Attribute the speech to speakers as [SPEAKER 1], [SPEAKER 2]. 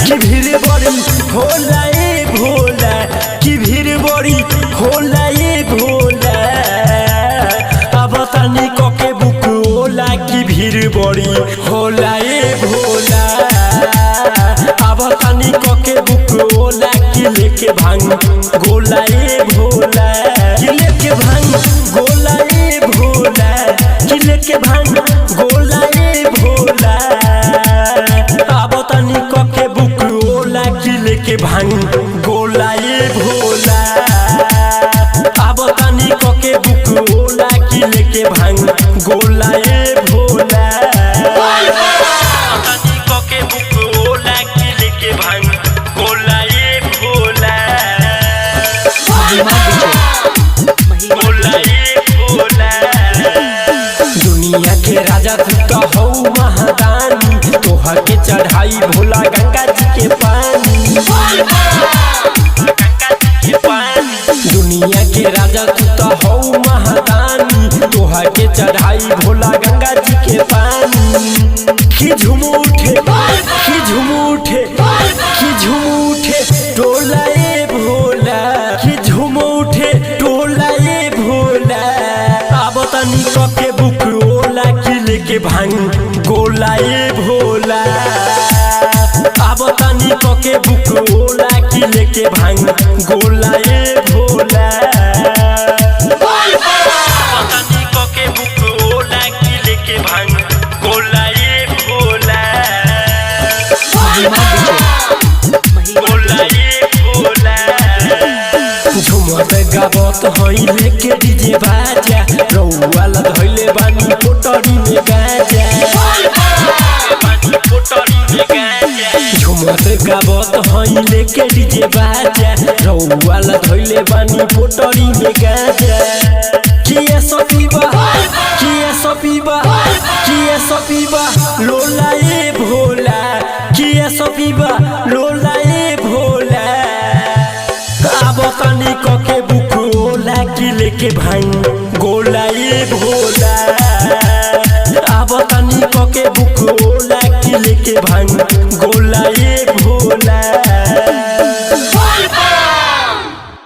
[SPEAKER 1] कि भीड़ बड़ी होला ए भोला, कि भीड़ बड़ी होला ए भोला। अब तनी कके बुक होला कि भीड़ बड़ी होला ए भोला। अब तनी कके बुक होला कि लेके भांग गोला ए भोला, कि लेके भांग गोला ए भोला, कि लेके भांग गोला ए भोला। अब तनी कके बुक होला कि लेके भांग गोला ए भोला। अब तनी कके बुक होला कि लेके भांग गोला ए भोला। तनी कके बुक होला कि लेके भांग गोला ए भोला। गोला ए भोला। दुनिया के राजा तू तो हौ महादानी, तोहर के चढ़ाई भोला गंगा जी के पानी। दुनिया के राजा तू तो हौ महादानी, तोहर के चढ़ाई भोला गंगा जी के पानी। कि झूम उठे, कि झूम उठे, कि झूम उठे टोला ए भोला, कि झूम उठे टोला ए भोला। अब तनी कके बुक होला कि लेके भांग गोला ए भोला। अब तनी कके बुक होला कि लेके भांग गोला ए भोला। तनी कके बुक होला कि लेके भांग गोला ए भोला। गोला ए भोला। झुमत गावत हई लेके डीजे बाजा, रउआ ला धइले बानी पोटरी में गाजा। झुमत गावत हई लेके डीजे बाजा, रउआ ला धइले बानी पोटरी में गाजा। किए सपीबा, किए सपीबा, किए सपीबा लोला ए भोला, किए सपीबा लोला ए भोला। अब तनी कके बुक होला कि लेके भांग